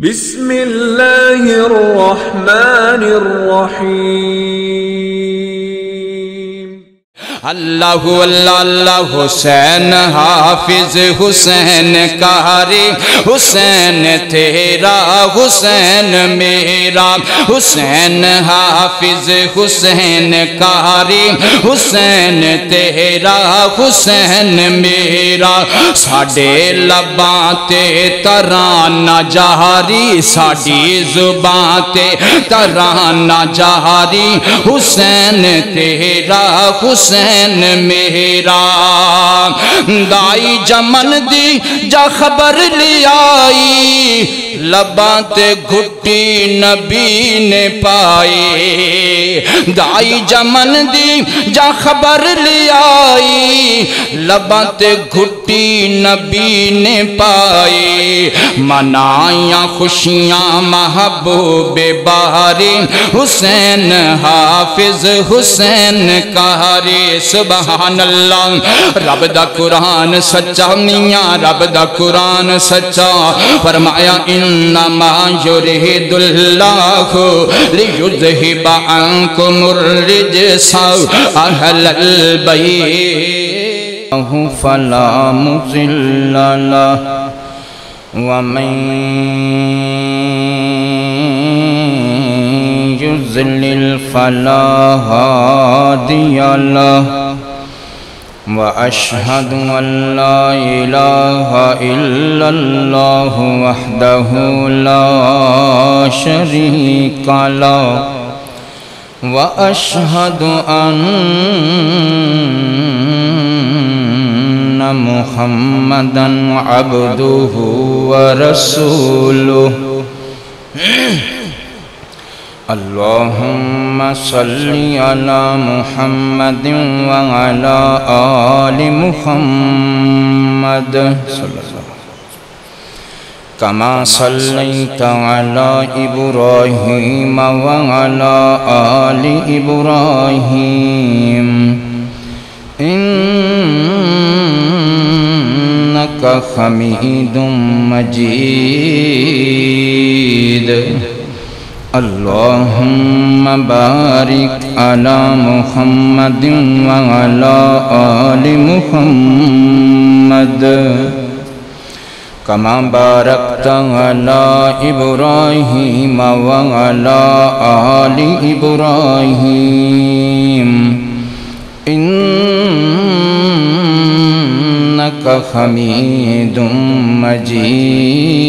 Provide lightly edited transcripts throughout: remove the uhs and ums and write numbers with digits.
بسم اللہ الرحمن الرحیم اللہ اللہ اللہ حسین حافظ حسین قاری حسین تیرا حسین میرا حسین حافظ حسین قاری حسین تیرا حسین میرا ساڈے لباں تے ترانہ جاری ساڈی زباں تے ترانہ جاری حسین تیرا حسین میرا دائی جمن دی جا خبر لی آئی لباں تے گھٹی نبی نے پائی دائی جمن دی جا خبر لی آئی لباں تے گھٹی نبی نے پائی منائیاں خوشیاں محبوب باری حسین حافظ حسین قاری سبحان اللہ رب دا قرآن سچا میاں رب دا قرآن سچا فرمایا انما یرید اللہ لیذہب عنکم الرجس اہل البیت فلا مضل لہ ومن يضلل فلا هادي له وأشهد أن لا إله إلا الله وحده لا شريك له وأشهد أن محمدا عبده ورسوله اللهم صل على محمد وعلى آل محمد كما صليت على إبراهيم وعلى آل إبراهيم إنك حميد مجيد اللهم بارك على محمد وعلى آل محمد كما باركت على إبراهيم وعلى آل إبراهيم إنك حميد مجيد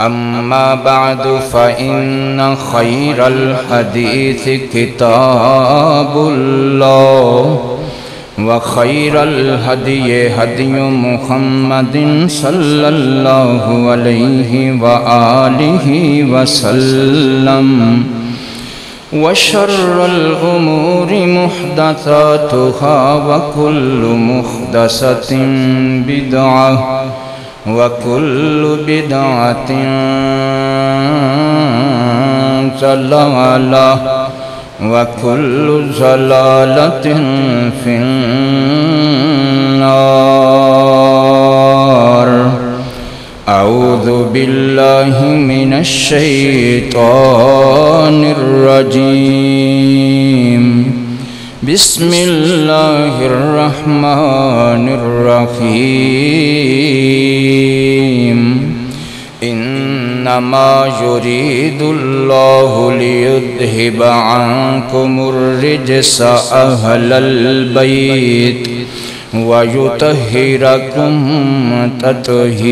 أما بعد فإن خير الحديث كتاب الله وخير الهدي هدي محمد صلى الله عليه وآله وسلم وشر الأمور محدثاتها وكل محدثة بدعة وكل بدعة ضلالة وكل ضلالة في النار أعوذ بالله من الشيطان الرجيم بسم الله الرحمن الرحيم إنما يريد الله ليذهب عنكم الرجس أهل البيت ويطهركم تطهيرا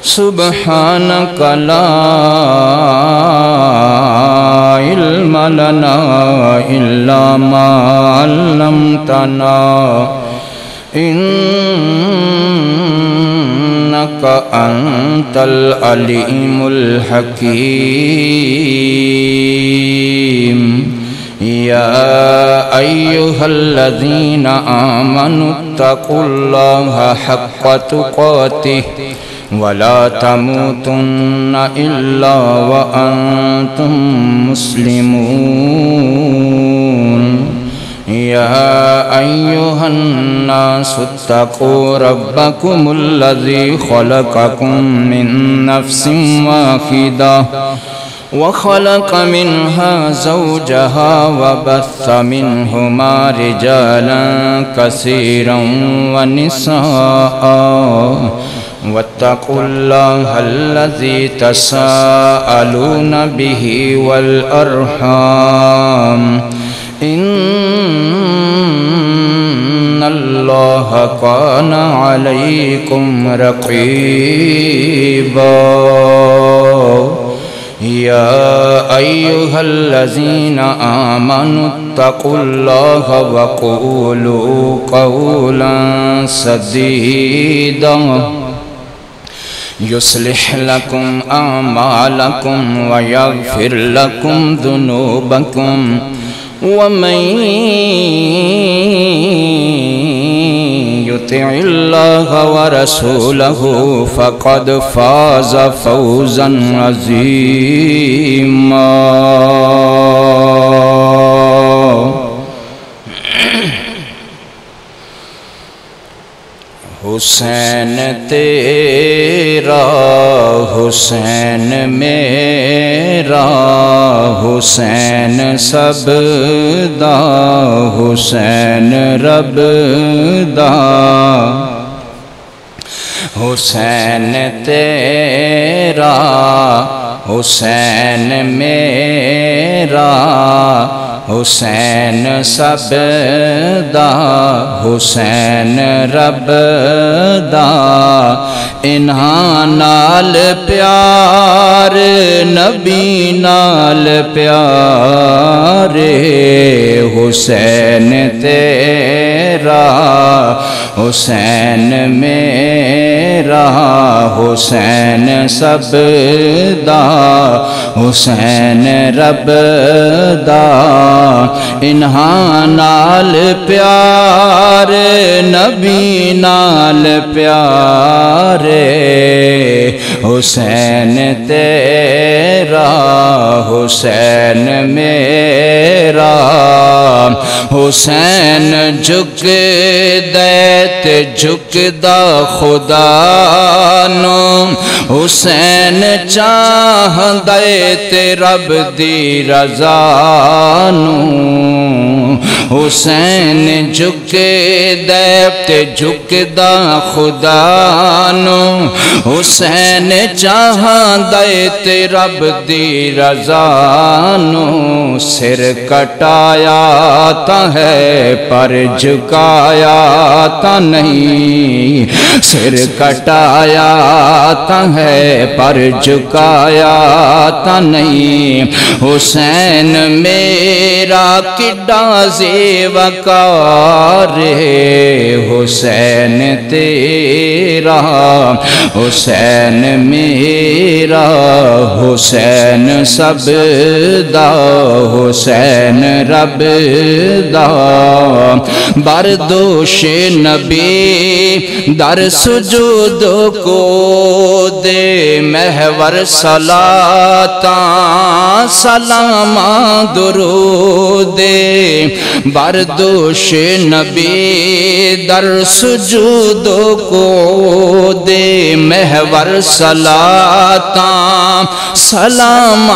سبحانك لا علم لنا إلا ما علمتنا إنك أنت العليم الحكيم يا أيها الذين آمنوا اتقوا الله حق تقاته ولا تموتن إلا وأنتم مسلمون يا أيها الناس اتقوا ربكم الذي خلقكم من نفس واحدة وخلق منها زوجها وبث منهما رجالا كثيرا ونساء واتقوا الله الذي تساءلون به والأرحام إن الله كان عليكم رقيبا يا أيها الذين آمنوا اتقوا الله وقولوا قولا سديدا يصلح لكم أعمالكم ويغفر لكم ذنوبكم ومن يطع الله ورسوله فقد فاز فوزا عظيما حسین تیرا حسین میرا حسین سب دا حسین رب دا حسین تیرا حسین میرا حسین سب دا حسین رب دا انہاں نال پیار نبی نال پیار حسین تیرا حسین میرا حسین سب دا حسین رب دا انہاں نال پیار نبی نال پیار حسین تیرا حسین میرا حسین جھک دیت جھک دا خدا نو حسین چاہ دیت رب دی رضا نو حسین جھک دیت جھک دا خدا نو حسین چاہ دیت رب دی رضا نو سر کٹایا تا ہے پر جھکایا تا نہیں سر کٹایا تا ہے پر جھکایا تا نہیں حسین میرا کڈا زیوکار حسین تیرا حسین میرا حسین سب دا حسین رب دا بردوش نبی در سجود کو دے محور صلاتاں سلام درود بردوش نبی در سجود کو دے محور صلاتاں سلام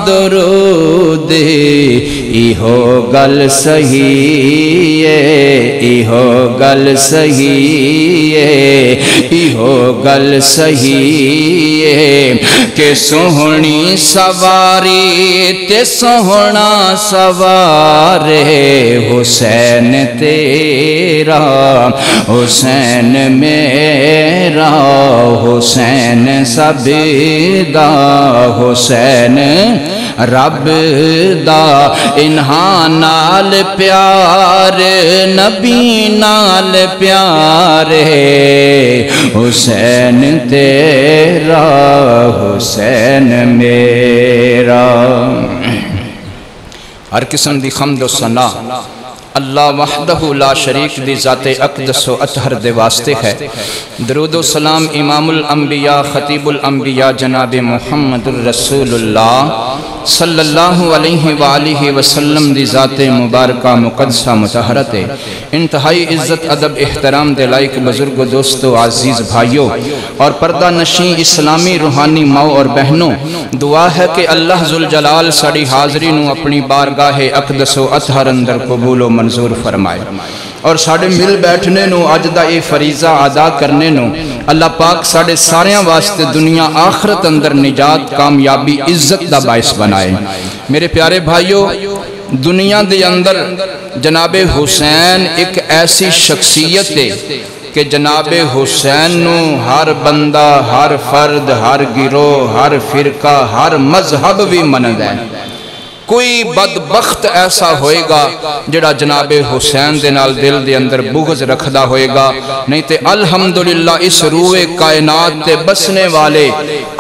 درود ایہو گل صحیح ہے ایہو گل صحیح ہے ایہو گل صحیح ہے کہ سہنی سواری تے سہنا سوار حسین تیرا حسین میرا حسین سب دا حسین رب دا انہاں نال پیار نبی نال پیار حسین تیرا حسین میرا ہر قسم دی حمد و ثنا اللہ وحدہ لا شریک دی ذات اقدس و اطہر دے واسطے ہے۔ درود و سلام امام الانبیاء خطیب الانبیاء جناب محمد الرسول اللہ صلی اللہ علیہ وآلہ وسلم دی ذات مبارکہ مقدسہ مطہرت انتہائی عزت ادب احترام دے لائق بزرگ دوستو عزیز بھائیو اور پردہ نشین اسلامی روحانی ماؤ اور بہنوں، دعا ہے کہ اللہ ذوالجلال ساڑی حاضری نو اپنی بارگاہ اقدس و اطہر اندر قبول و منظور فرمائے اور ساڑے مل بیٹھنے نو اجدہ اے فریضہ ادا کرنے نو اللہ پاک ساڑے ساریاں واسطے دنیا آخرت اندر نجات کامیابی عزت دا باعث بنائے۔ میرے پیارے بھائیو، دنیا دے اندر جناب حسین ایک ایسی شخصیت ہے کہ جناب حسین نو ہر بندہ، ہر فرد، ہر گروہ، ہر فرقہ، ہر مذہب بھی مند ہے۔ کوئی بدبخت ایسا ہوئے گا جڑا جناب حسین دے نال دل دے اندر بغض رکھدا ہوئے گا، نہیں تے الحمدللہ اس روئے کائنات تے بسنے والے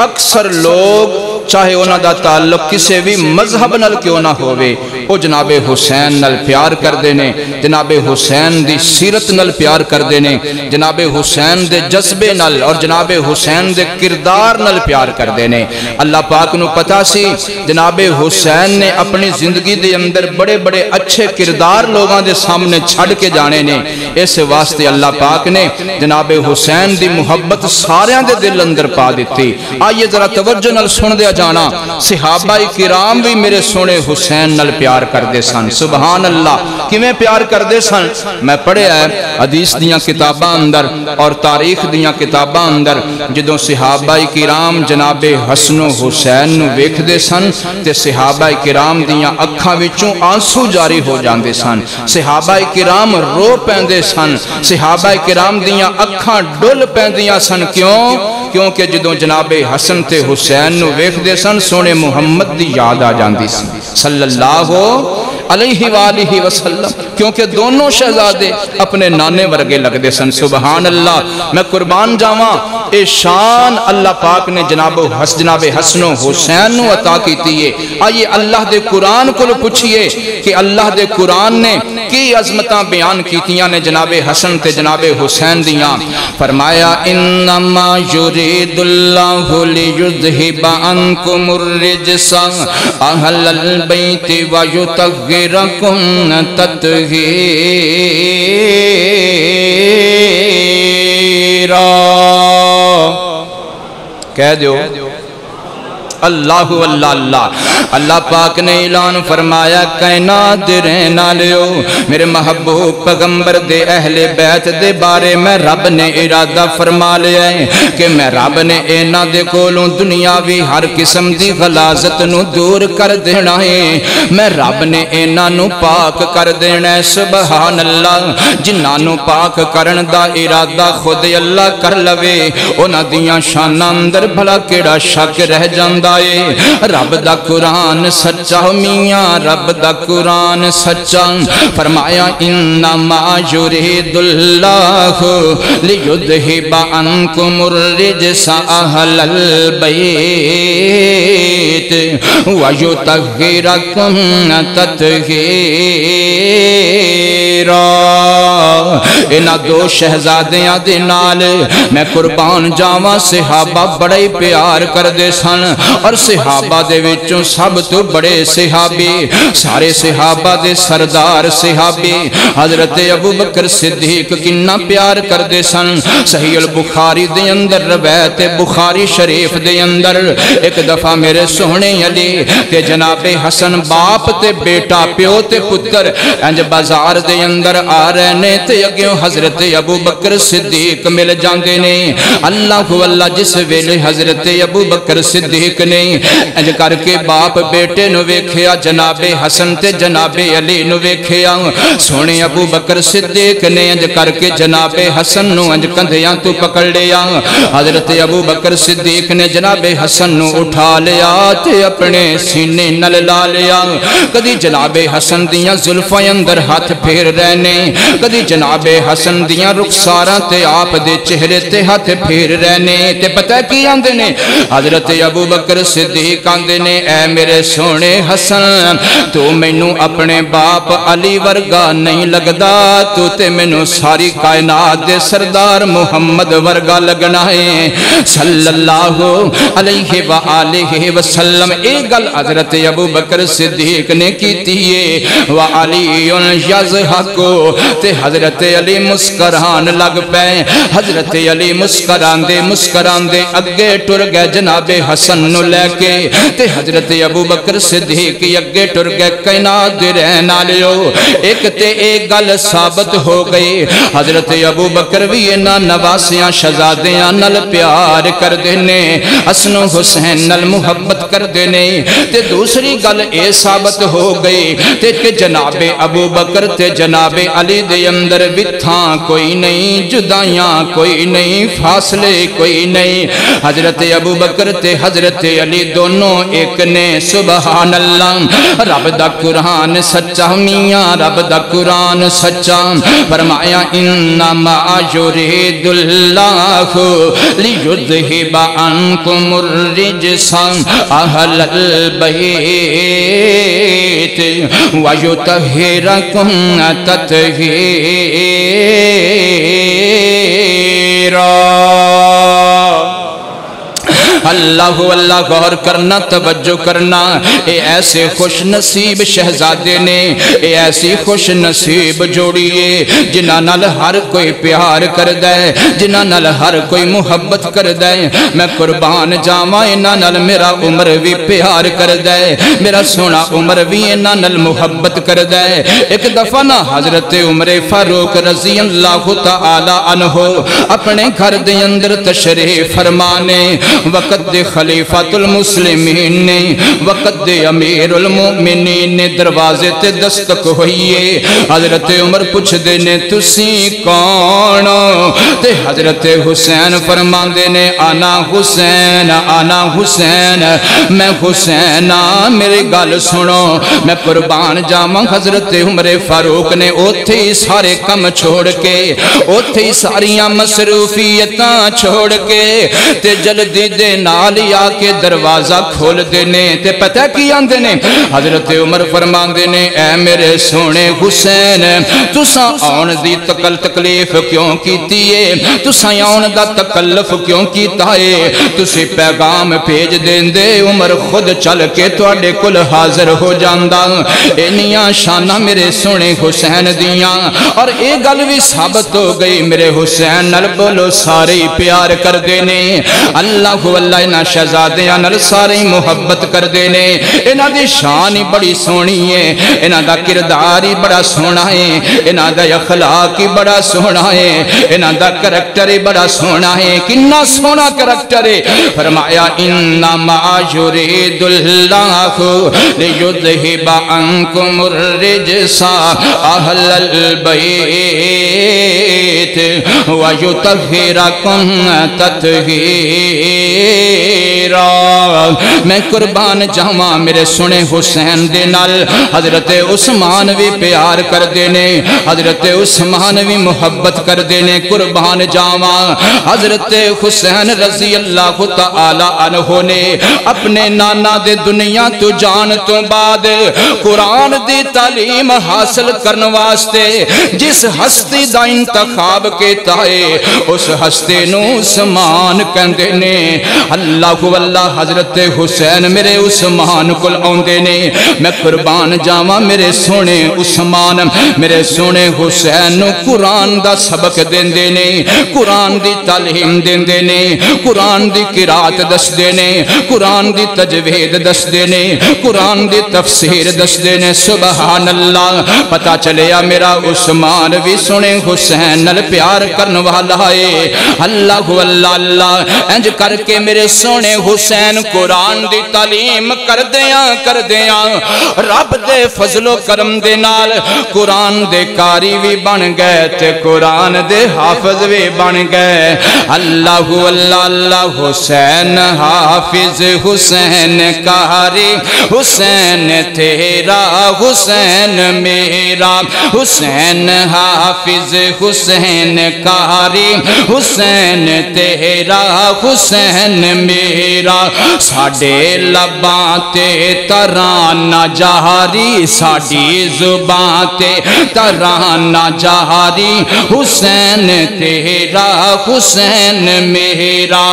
اکثر لوگ چاہے انہاں دا تعلق کسے بھی مذہب نال کیوں نہ ہوئے، وہ جناب حسین نال پیار کر دینے، جناب حسین دی سیرت نال پیار کر دینے، جناب حسین دے جذبے نال اور جناب حسین دے کردار نال پیار کر دینے۔ اللہ پاک نو پتا سی جناب حسین نے اپنی زندگی دے اندر بڑے بڑے اچھے کردار لوگاں دے سامنے چھڑ کے جانے نے، اس واسطے اللہ پاک نے جناب حسین دی محبت ساریاں دے دل اندر پا دیتی۔ آئیے ذرا توجہ نال سن دیا جانا، صحابہ کرام بھی میرے سونے حسین نال پیار کر دے سن۔ سبحان اللہ، کیویں پیار کر دے سن؟ میں پڑھے ہے حدیث دیاں کتاباں اندر اور تاریخ دیاں کتاباں اندر، جدوں صحابہ کرام جناب حسن و حسین نو ویکھ دے سن تے صحابہ کرام دیاں اکھاں وچوں آنسو جاری ہو جاندے سن، صحابہ کرام رو پیندے سن، صحابہ کرام دیاں اکھاں ڈل پیندیاں سن۔ کیونکہ جدوں جناب حسن تے حسین نو ویکھ دے سن سونے محمد دی یاد آ جاندی سی صلی اللہ علیہ وآلہ وسلم، کیونکہ دونوں شہزادے اپنے نانے ورگے لگ دے سن۔ سبحان اللہ، میں قربان جاواں، اے شان اللہ پاک نے جناب حسن و حسین نو عطا کیتی ہے۔ آئیے اللہ دے قرآن کو پوچھئے کہ اللہ دے قرآن نے کی عظمتاں بیان کیتیاں نے جناب حسن تے جناب حسین دیاں۔ فرمایا انما یرید اللہ لیذھب عنکم الرجس اہل البیت ویطہرکم تطہیرا۔ کہہ دیو اللہ اللہ اللہ۔ اللہ پاک نے اعلان فرمایا کائنات رہنا لیو میرے محبوب پیغمبر دے اہل بیت دے بارے میں رب نے ارادہ فرما لیا ہے کہ میں رب نے اینا دے کولوں دنیاوی ہر قسم دی غلاظت نو دور کر دینا ہے، میں رب نے اینا نو پاک کر دینا ہے۔ سبحان اللہ، جنہاں نو پاک کرن دا ارادہ خود اللہ کر لوے انہاں دیاں شاناں اندر بھلا کیڑا شک رہ جاندا۔ رب دا قرآن سچا میاں، رب دا قرآن سچا۔ فرمایا انما یرید اللہ لیذھب عنکم الرجس اہل البیت ویطہرکم تطہیرا۔ انہاں دو شہزادیاں دے نال میں قربان جاواں صحابہ بڑے پیار کر دے سن، اور صحابہ دے وچوں سب تو بڑے صحابی، سارے صحابہ دے سردار صحابی حضرت ابوبکر صدیق کنا پیار کر دے سن۔ صحیح البخاری دے اندر روایت بخاری شریف دے اندر ایک دفعہ میرے سونے علی تے جناب حسن باپ تے بیٹا پیو تے پتر انج بازار دے اندر آ رہے نے تے اگیوں حضرت ابوبکر صدیق مل جاندے نے۔ اللہ اللہ، جس ویلے حضرت ابوبکر صدیق نے انج کر کے باپ بیٹے نو ویکھیا، جناب حسن تے جناب علی نو ویکھیا، سونے ابو بکر صدیق نے انج کر کے جناب حسن نو انج کندھیاں تو پکڑ لیا۔ حضرت ابو بکر صدیق نے جناب حسن نو اٹھا لیا تے اپنے سینے نل لا لیا۔ کدی جناب حسن دیاں زلفاں اندر ہاتھ پھیر رہنے، کدی جناب حسن دیاں رخساراں تے آپ دے چہرے تے ہاتھ پھیر رہنے تے پتہ کی آندے نے حضرت ابو بکر صدیق آندے نے اے میرے سونے حسن تو مینوں اپنے باپ علی ورگا نہیں لگدا تو تے مینوں ساری کائنات دے سردار محمد ورگا لگنا ہے صلی اللہ علیہ وآلہ وسلم ایک گل حضرت ابو بکر صدیق نے کیتی ہے وعلی یضحک تے حضرت علی مسکران لگ پے حضرت علی مسکران دے اگے ٹر گئے جناب حسن نو لے کے تے حضرت ابو بکر صدیق اگے ٹر گئے کائنات دے رہن والےو ایک تے ایک گل ثابت ہو گئی حضرت ابو بکر بھی انہاں نواسیاں شہزادیاں نال پیار کردے نے حسن و حسین نال محبت کردے نے تے دوسری گل اے ثابت ہو گئی تے کہ جناب ابو بکر تے جناب علی دے اندر وتھاں کوئی نہیں جدائیاں کوئی نہیں فاصلے کوئی نہیں حضرت ابو بکر تے حضرت علی دونوں ایک نے سبحان اللہ رب دا قرآن سچا میاں رب دا قرآن سچا فرمایا انما یرید اللہ لیذہب عنکم الرجس اہل البیت ویطہرکم تطہیرا اللہ اللہ غور کرنا توجہ کرنا اے ایسے خوش نصیب شہزادے نے اے ایسی خوش نصیب جوڑیے جنہاں نال ہر کوئی پیار کر دے جنہاں نال ہر کوئی محبت کر دے میں قربان جاواں انہاں نال میرا عمر بھی پیار کر دے میرا سونا عمر بھی انہاں نال محبت کر دے ایک دفعہ نا حضرت عمر فاروق رضی اللہ تعالی عنہ اپنے گھر دے اندر تشریف فرمانے وقت دے خلیفۃ المسلمین نے وقت دے امیر المؤمنین نے دروازے تے دستک ہوئیے حضرت عمر پوچھ دے نے تسی کون تے حضرت حسین فرمان دے نے آنا حسین میں حسین میری گل سنو میں قربان جاواں حضرت عمر فاروق نے اوتھے ہی سارے کم چھوڑ کے اوتھے ہی ساریاں مصروفیتاں چھوڑ کے تے جلدی دے نال یا کے دروازہ کھول دینے تے پتہ کی آندے نے حضرت عمر فرمان دینے اے میرے سونے حسین تساں آن دی تکلیف کیوں کیتی ہے تساں آن دا تکلف کیوں کیتا ہے تسی پیغام بھیج دیندے عمر خود چل کے تواڈے کل حاضر ہو جاندا اینیاں شانہ میرے سونے حسین دیاں اور اے گل بھی ثابت ہو گئی میرے حسین نال بولو سارے پیار کر دینے اللہ اللہ انہاں شہزادیاں نال سارے محبت کر دینے انہاں دی شان ہی بڑی سونی ہے انہاں دا کردار ہی بڑا سونا ہے انہاں دا اخلاق ہی بڑا سونا ہے انہاں دا کریکٹر ہی بڑا سونا ہے کنا سونا کریکٹر ہے فرمایا انما یرید اللہ لیذہب عنکم الرجس اہل البیت ویطہرکم تطہیرا میں قربان جاواں میرے سنے حسین دے نال حضرت عثمان بھی پیار کر دینے حضرت عثمان بھی محبت کر دینے قربان جاواں حضرت حسین رضی اللہ تعالی عنہ نے اپنے نانا دے دنیا تو جان تو بعد قرآن دی تعلیم حاصل کرن واسطے جس ہستی دا انتخاب کیتا ہے اس ہستی نو عثمان کہندے نے اللہ واللہ حضرت حسین میرے عثمان کل آندے نے میں قربان جاواں میرے سونے عثمان میرے سونے حسین قرآن دا سبق دیندے نے قرآن دی تعلیم دیندے نے قرآن دی قرات دس دینے قرآن دی تجوید دس دینے قرآن دی تفسیر دس دینے سبحان اللہ پتا چلیا میرا عثمان بھی سونے حسین نل پیار کر کرن والا ہے اللہ اللہ اللہ انج کر کے میرے سونے حسین قرآن دی تعلیم کر دیاں رب دے فضل و کرم دے نال قرآن دے قاری بھی بن گئے تے قرآن دے حافظ بھی بن گئے اللہ اللہ اللہ حسین حافظ حسین قاری حسین تیرا حسین میرا حسین حافظ حسین قاری حسین تیرا حسین میرا ساڑے لباں تے ترانہ جہاری ساڑی زباں تے ترانہ جہاری حسین تیرا حسین میرا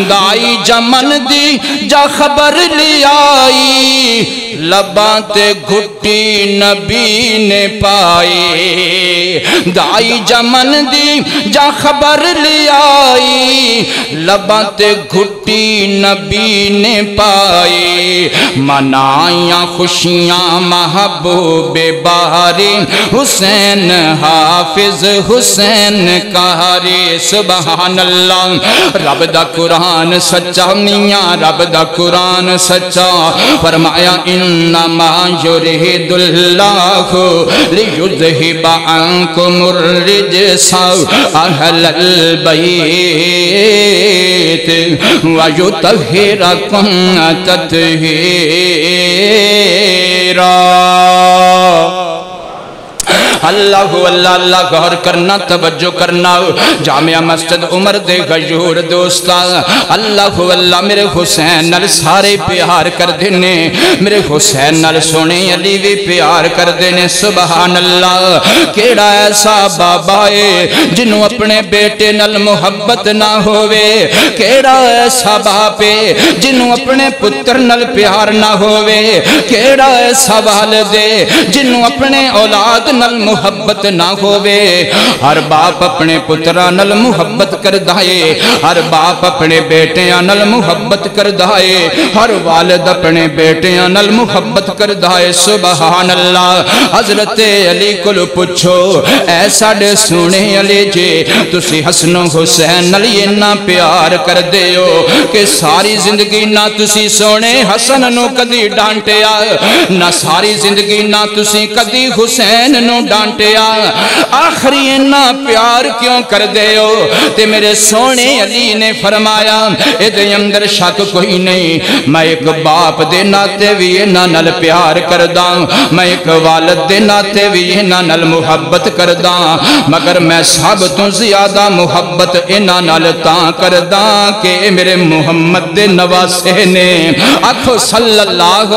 دائی جمن دی جا خبر لی آئی لباں تے گھٹی نبی نے پائی دائی جمن دی جا خبر لی آئی لباں تے گھٹی نبی نے پائی منائیاں خوشیاں محبوب باری حسین حافظ حسین قاری سبحان اللہ رب دا قرآن سچا میاں رب دا قرآن سچا فرمایا انما یرید اللہ لیذہب عنکم الرجس اہل البیت ویطہرکم تطہیرا اللہ اللہ اللہ غور کرنا توجہ کرنا جامعہ مسجد عمر دے غیور دوستا اللہ اللہ میرے حسین نال سارے پیار کر دینے میرے حسین نال سونے علی بھی پیار کر دینے سبحان اللہ کیڑا ایسا بابا ہے جنہوں اپنے بیٹے نال محبت نہ ہوئے کیڑا ایسا باپ ہے جنہوں اپنے پتر نال پیار نہ ہوئے کیڑا ایسا والد ہے جنہوں اپنے اولاد نال محبت نہ ہوئے ہر باپ اپنے پتران نال محبت کر دائے ہر باپ اپنے بیٹیاں نال محبت کر دائے ہر والد اپنے بیٹیاں نال محبت کر دائے سبحان اللہ حضرت علی کو پوچھو ایسا دے سونے علی جی تسی حسن و حسین نال یہ نہ پیار کر دیو کہ ساری زندگی نہ تسی سونے حسن نو کدی ڈانٹیا نہ ساری زندگی نہ تسی کدی حسین نو ڈانٹیا آخری انہا پیار کیوں کر دے ہو تے میرے سونے علی نے فرمایا ادھے اندر شک کوئی نہیں میں ایک باپ دے ناتے بھی انہا نل پیار کرداں میں ایک والد دے ناتے بھی انہا نل محبت کرداں مگر میں سب تو زیادہ محبت انہا نل تاں کرداں کہ میرے محمد دے نواسے نے آکھو صلی اللہ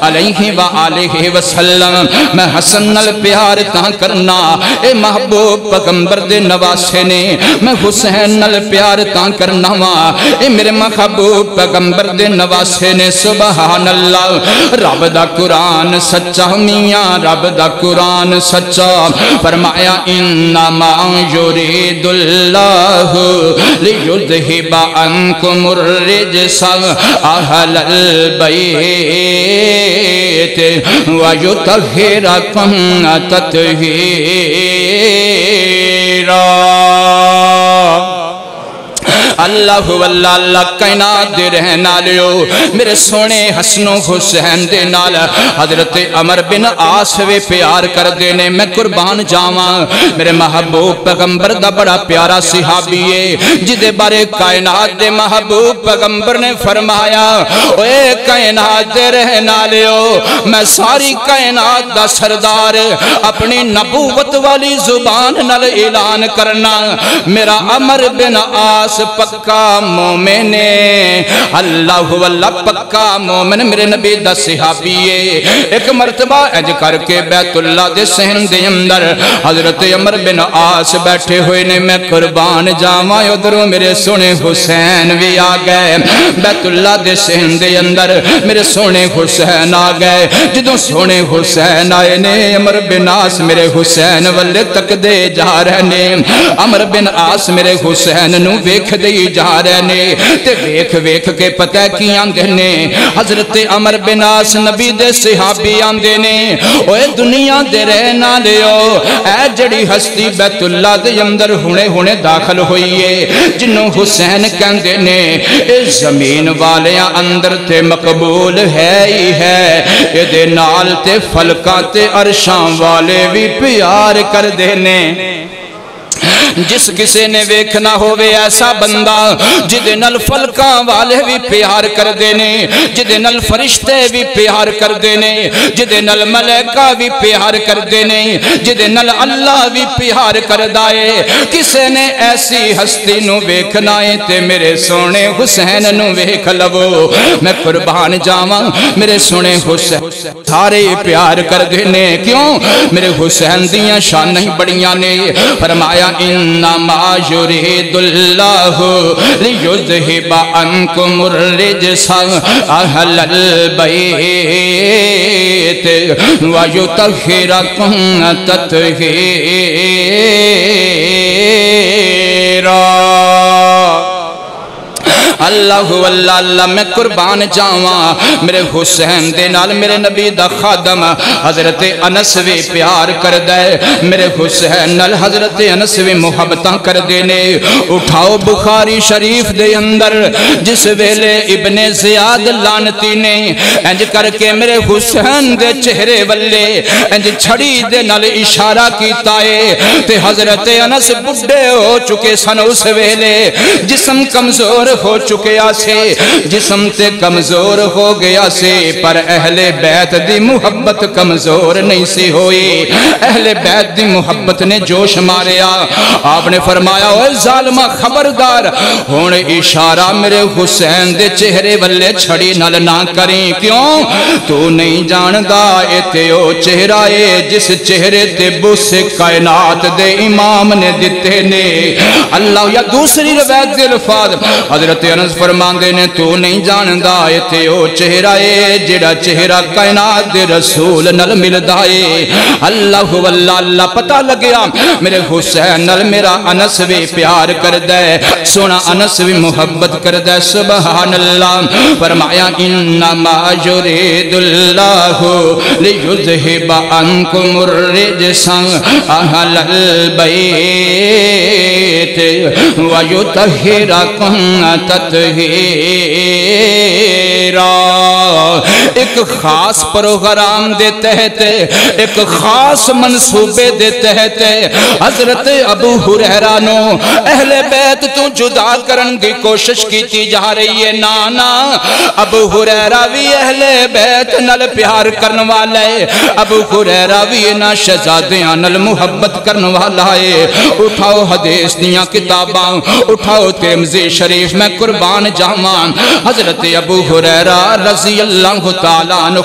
علیہ وآلہ وسلم میں حسن نل پیار تاں کرنا اے محبوب پیغمبر دے نواسے نے میں حسین نل پیار تاں کرنا اے میرے محبوب پیغمبر دے نواسے نے سبحان اللہ رب دا قرآن سچا میاں رب دا قرآن سچا فرمایا انما یرید اللہ لیذہب عنکم الرجس اہل البیت ویطہرکم تطہیرا اللہ واللہ اللہ کائنات دے رہنا لیو میرے سونے حسن و حسین دے نال حضرت عمر بن عاص وے پیار کر دینے میں قربان جاواں میرے محبوب پیغمبر دا بڑا پیارا صحابی ہے جدے بارے کائنات دے محبوب پیغمبر نے فرمایا اے کائنات دے رہنا لیو میں ساری کائنات دا سردار اپنی نبوت والی زبان نال اعلان کرنا میرا عمر بن عاص پکا مومن اللہ واللہ پکا مومن میرے نبی دا صحابی ہے ایک مرتبہ اج کر کے بیت اللہ دے صحن دے اندر حضرت عمر بن عاص بیٹھے ہوئے نے میں قربان جاواں ادھروں میرے سونے حسین بھی آ گئے بیت اللہ دے صحن دے اندر میرے سونے حسین آ گئے جدوں سونے حسین آئے نے عمر بن عاص میرے حسین والے تک دے جا رہے نے عمر بن عاص میرے حسین نو ویکھ دے چھڈی جا رہے نے تے ویکھ ویکھ کے پتہ کی آندے نے حضرت عمر بن عاص نبی دے صحابی آندے نے اوے دنیا دے رہنا لیو اے جڑی ہستی بیت اللہ دے اندر ہونے ہونے داخل ہوئی ہے جنوں حسین کہندے نے اے زمین والیاں اندر تے مقبول ہے ہی ہے اے دے نال تے فلکاں تے عرشاں والے بھی پیار کر دینے جس کسے نے ویکھنا ہووے ایسا بندہ جدے نل فلکاں والے بھی پیار کر دینے جدے نل فرشتے بھی پیار کر دینے جدے نل ملائکہ بھی پیار کر دینے جدے نل اللہ بھی پیار کر دائے کسے نے ایسی ہستی نو ویکھنا ہے تے میرے سونے حسین نو ویکھ لو میں قربان جاواں میرے سونے حسین سارے پیار کر دینے کیوں میرے حسین دیاں شان نہیں بڑیاں نے فرمایا انما یرید اللہ لیذہب عنکم الرجس اہل البیت ویطہرکم تطہیرا اللہ اللہ اللہ میں قربان جاواں میرے حسین دے نال میرے نبی دا خادم حضرت انس بھی پیار کر دے میرے حسین نال حضرت انس بھی محبتاں کر دینے اٹھاؤ بخاری شریف دے اندر جس ویلے ابن زیاد لانتی نے انج کر کے میرے حسین دے چہرے والے انج چھڑی دے نال اشارہ کیتا ہے تے حضرت انس بڑھے ہو چکے سن اس ویلے جسم کمزور ہو چکے آسے جسم تے کمزور ہو گیا سے پر اہل بیت دی محبت کمزور نہیں سی ہوئی اہل بیت دی محبت نے جوش ماریا آپ نے فرمایا اوے ظالمہ خبردار ہون اشارہ میرے حسین دے چہرے والے چھڑی نل نہ کریں کیوں تو نہیں جاندہ اتے او چہرہ جس چہرے تے بس کائنات دے امام نے دیتے نے اللہ یا دوسری روایت دے الفاظ حضرت انس فرماندے نے تو نہیں جاندہ اتے او چہرہ جڑا چہرہ کائنات دے رسول نل ملدائے اللہ واللہ اللہ پتہ لگیا میرے حسین نل میرا انس بھی پیار کر دے سونا انس بھی محبت کر دے سبحان اللہ فرمایا انما یرید اللہ لیذہب عنکم الرجس اہل البیت ویطہرکم تطہیرا ایک خاص پروگرام دے تحت ایک خاص منصوبے دے تحت حضرت ابو ہریرہ نو اہل بیت تو جدا کرن دی کوشش کی جا رہی ہے نانا ابو ہریرہ بھی اہل بیت نل پیار کرن والا ہے ابو ہریرہ بھی نا شہزادیاں نل محبت کرن والا ہے اٹھاؤ حدیث دیاں کتاباں اٹھاؤ ترمذی شریف میں قربان جامان حضرت ابو ہریرہ رضی اللہ تعالیٰ عنہ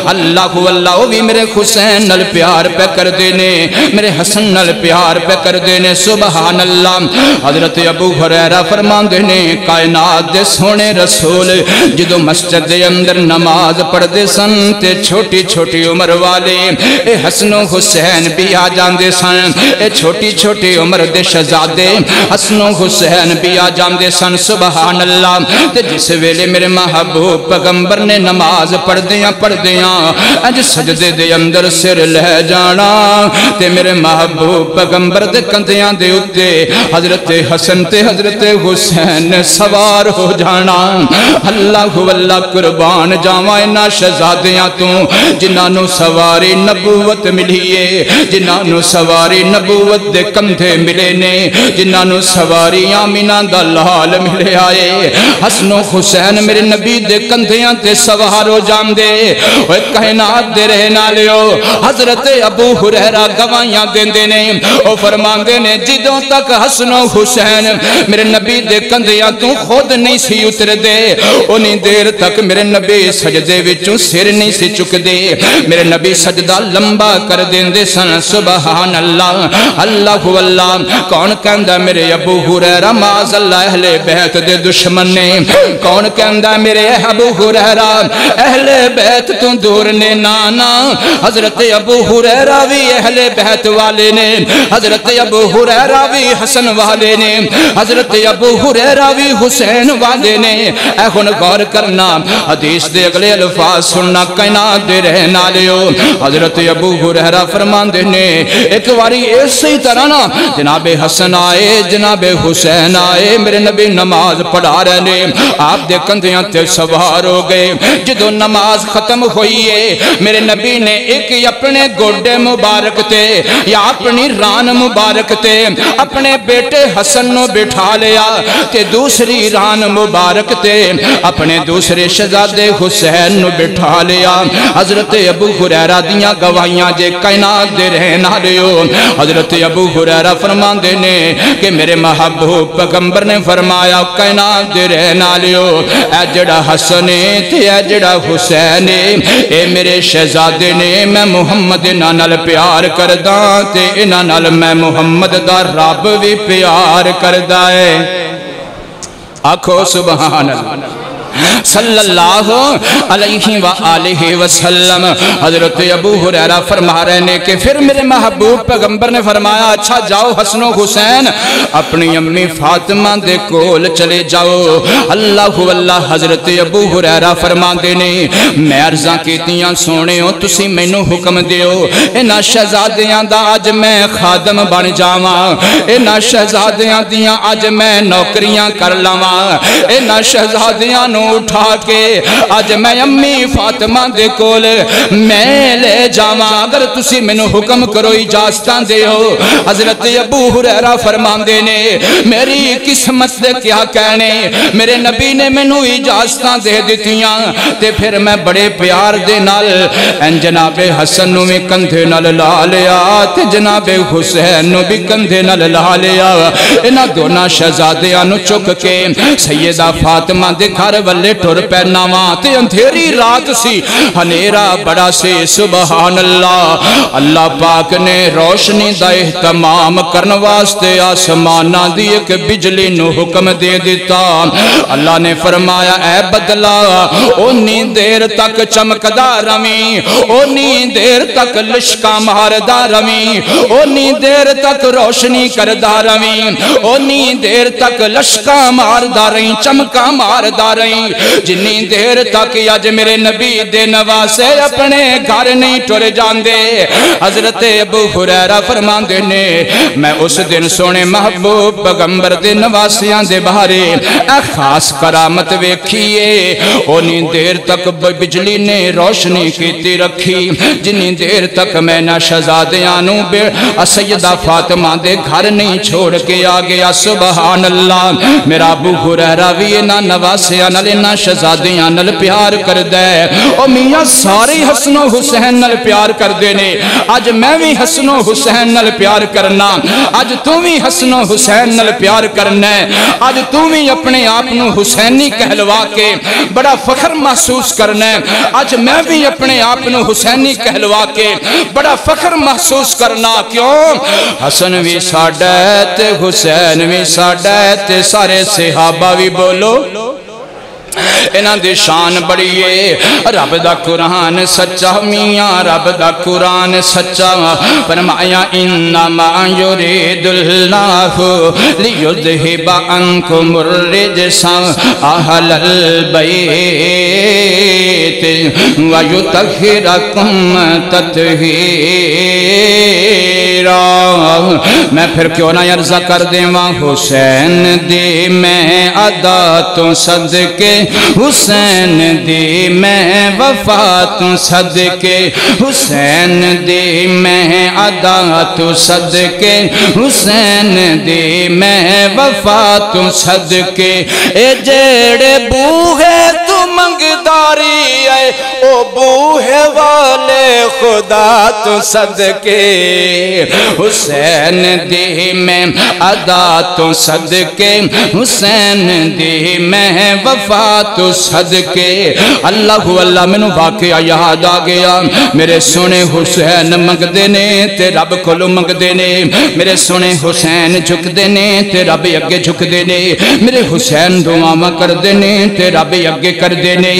اللہ اللہ بھی میرے حسین نل پیار پہ کر دینے میرے حسن نل پیار پہ کر دینے سبحان اللہ حضرت ابو ہریرہ فرمان دینے کائنات دے سونے رسول جدو مسجد دے اندر نماز پڑھ دے سن تے چھوٹی چھوٹی عمر والے اے حسن و حسین بھی آ جان دے سن اے چھوٹی چھوٹی عمر دے شہزادے حسن و حسین بھی آ جان دے سن سبحان اللہ تے جس ویلے میرے محبوب پیغمبر نے نماز پڑھ دیاں اج سجدے دے اندر سر لے جانا تے میرے محبوب پیغمبر دے کندیاں دے اتے حضرت حسن تے حضرت حسین نے سوار ہو جانا اللہ واللہ قربان جاواں انہاں شہزادیاں تو جنہاں نو سواری نبوت ملیے جنہاں نو سواری نبوت دے کندھے ملے نے جنہاں نو سواری آمینہ دا لال ملے آئے حسن و حسین میرے نبی دے کندھیاں تے سوار ہو جان دے اوہ کائنات دے رہنا لیو حضرت ابو ہریرہ گواہیاں دین دینے او فرمان دینے جدوں تک حسن و حسین میرے نبی دے کندھیاں تو خود نہیں سی اتر دے انہی دیر تک میرے نبی سجدے وچوں سر نہیں سی چک دے میرے نبی سجدہ لمبا کر دین دے سن سبحان اللہ اللہ واللہ کون کہندہ میرے ابو ہریرہ معاذ اللہ اہل بیت دے دشمن نے کون کہندہ میرے ابو ہریرہ اہل بیت تو دور نے نانا حضرت ابو ہریرہ بھی اہل بیت والے نے حضرت ابو ہریرہ بھی حسن والے نے حضرت ابو ہریرہ بھی حسین والے نے اے خون غور کرنا حدیث دے اگلے الفاظ سننا کائنات دے رہنا لیو حضرت ابو ہریرہ فرمان دینے ایک واری اسی طرح نا جناب حسن آئے جناب حسین آئے میرے نبی نماز پڑھا رہنے آپ دے کندھیاں تے سوار ہو گئے جدو نماز ختم ہوئی ہے میرے نبی نے ایک اپنے گوڑے مبارک تے یا اپنی ران مبارک تے اپنے بیٹے حسن نو بٹھا لیا تے دوسری ران مبارک تے اپنے دوسرے شہزادے حسین نو بٹھا لیا حضرت ابو ہریرہ دیاں گواہیاں جے کائنات دے رہنا لیو حضرت ابو ہریرہ فرمان دینے کہ میرے محبوب پیغمبر نے فرمایا کائنات دے رہنا لیو اے جڑا حسن تے اے جڑا حسین اے میرے شہزادے نے میں محمد نال پیار کردہ تے انہاں نال میں محمد دا رب بھی پیار کردہ ہے آکھو سبحان اللہ صلی اللہ علیہ وآلہ وسلم حضرت ابو ہریرہ فرما رہے نے کہ پھر میرے محبوب پیغمبر نے فرمایا اچھا جاؤ حسن و حسین اپنی امی فاطمہ دے کول چلے جاؤ اللہ واللہ حضرت ابو ہریرہ فرما دینے میں عرضاں کیتیاں سونے ہو تسی میں نو حکم دیو انہاں شہزادیاں دا آج میں خادم بن جاواں انہاں شہزادیاں دیاں آج میں نوکریاں کر لاواں انہاں شہزادیاں نو اٹھا کے آج میں امی فاطمہ دے کول میں لے جاواں اگر تسی میں نو حکم کرو اجازتاں دے ہو حضرت ابو ہریرہ فرمان دینے میری قسمت دے کیا کہنے میرے نبی نے میں نو اجازتاں دے دیتیاں تے پھر میں بڑے پیار دے نال ان جناب حسن نو بھی کندھے نال لا لیا تے جناب حسین نو بھی کندھے نال لا لیا انہاں دونوں شہزادیاں نو چک کے سیدہ فاطمہ دے گھر والے ٹر پہناواں تے اندھیری رات سی ہنیرا بڑا سی سبحان اللہ اللہ پاک نے روشنی دا اہتمام کرن واسطے آسمانہ دی ایک بجلی نو حکم دے دیتا اللہ نے فرمایا اے بدلا اونی دیر تک چمکدا رویں اونی دیر تک لشکا ماردا رویں اونی دیر تک روشنی کردا رویں اونی دیر تک لشکا ماردا رہیں چمکا ماردا رہیں جنی دیر تک آج میرے نبی دے نواسے اپنے گھر نہیں ٹر جاندے حضرت ابو ہریرہ فرمان دینے میں اس دن سونے محبوب پیغمبر دے نواسیاں دے بہارے اے خاص کرامت ویکھیے اونی دیر تک بجلی نے روشنی کیتی رکھی جنی دیر تک میں نہ شہزادیاں بے سیدہ فاطمہ دے گھر نہیں چھوڑ کے آگیا سبحان اللہ میرا ابو ہریرہ بھی نہ نواسیاں نہ شہزادیاں نل پیار کر دے او میاں ساری حسن و حسین نل پیار کر دینے آج میں بھی حسن و حسین نل پیار کرنا آج تو بھی حسن و حسین نل پیار کرنا آج تو بھی اپنے آپنو حسینی کہلوا کے بڑا فخر محسوس کرنا آج میں بھی اپنے آپنو حسینی کہلوا کے بڑا فخر محسوس کرنا کیوں حسن بھی ساڑھت حسین بھی ساڑھت سارے صحابہ بھی بولو انہاں دی شان بڑی ہے رب دا قرآن سچا میاں رب دا قرآن سچا فرمایا انما یرید اللہ لیذہب عنکم الرجس اہل البیت ویطہرکم تطہیرا میں پھر کیوں نہ عرضہ کر دیواں حسین دی میں ادا تو صدقے حسین دی میں وفا تو صدقے حسین دی میں ادا تو صدقے حسین دی میں وفا تو صدقے اے جیڑے بوہے تو منگداری ہے او بوہے والے خدا تو صدقے حسین دی میں ادا تو صدقے حسین دی میں وفا تو صدقے اللہ اللہ میں نو واقعہ یاد آ گیا میرے سونے حسین منگ دینے تے رب کولو منگ دینے میرے سونے حسین جھک دینے تے رب اگے جھک دینے میرے حسین دعاواں کر دینے تے رب اگے کر دینے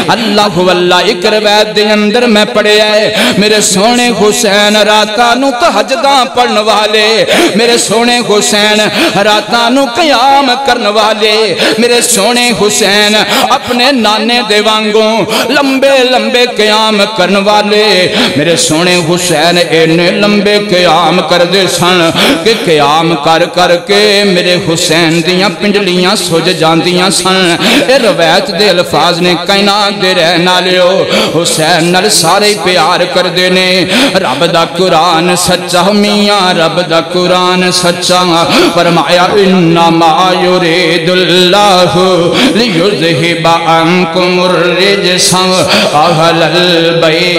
اللہ اللہ ایک روایت دے اندر میں پڑھیا ہے میرے سونے حسین راتاں نو تہجداں پڑھن والے میرے سونے حسین راتاں نو قیام کرن والے میرے سونے حسین اپنے نانے دے وانگوں لمبے لمبے قیام کرن والے میرے سونے حسین اینے لمبے قیام کر دے سن کہ قیام کر کر کے میرے حسین دیاں پنڈلیاں سوج جاندیاں سن اے روایت دے الفاظ نے کائنات دے رہنا لیو حسین نال سارے پیار کر دینے رب دا قرآن سچا میاں رب دا قرآن سچا فرمایا انما یرید اللہ لیذہب عنکم الرجس اہل البیت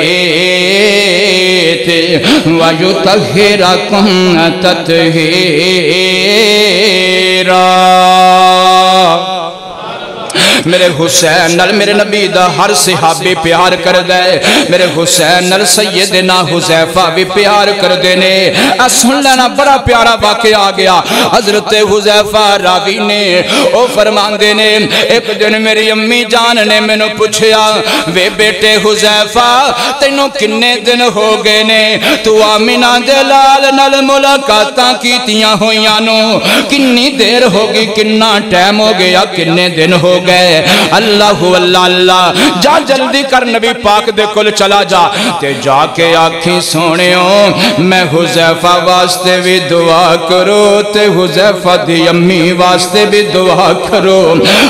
ویطہرکم تطہیرا میرے حسین نال میرے نبی دا ہر صحابی پیار کر دے میرے حسین نال سیدنا حذیفہ بھی پیار کر دینے سن لینا بڑا پیارا واقعہ آ گیا حضرت حذیفہ راوی نے او فرمان دینے ایک دن میری امی جان نے میں نو پوچھیا وے بیٹے حذیفہ تینوں کنے دن ہو گئے نے تو آمینہ دلال نال ملاقاتاں کیتیاں ہویاں نو کنی دیر ہوگی کننا ٹائم ہو گیا کنے دن ہو گئے اللہ اللہ اللہ جا جلدی کر نبی پاک دے کل چلا جا تے جا کے آنکھیں سونےوں میں حذیفہ واسطے بھی دعا کرو تے حذیفہ دی امی واسطے بھی دعا کرو